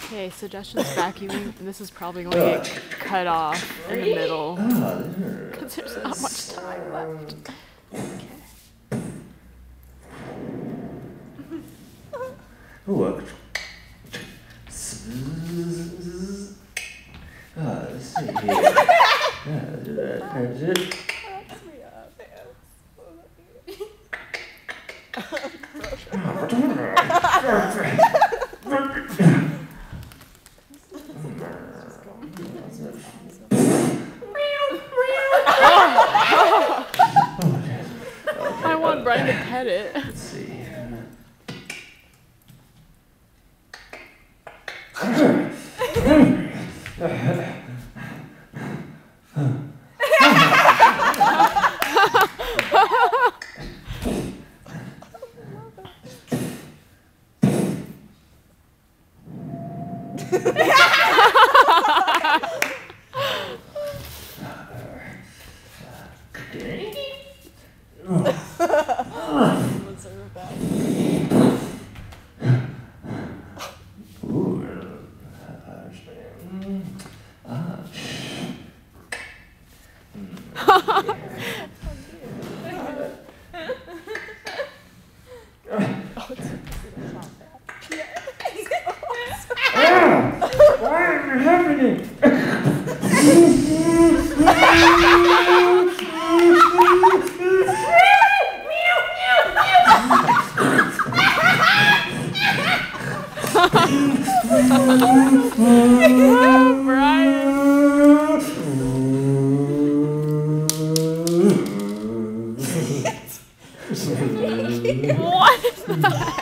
Okay, suggestions vacuuming, and this is probably going to get cut off in the middle because there's not much time left. Okay. Look. Let's see here. There's it. I want Brian to pet it. Let's see. What is happening? What is that?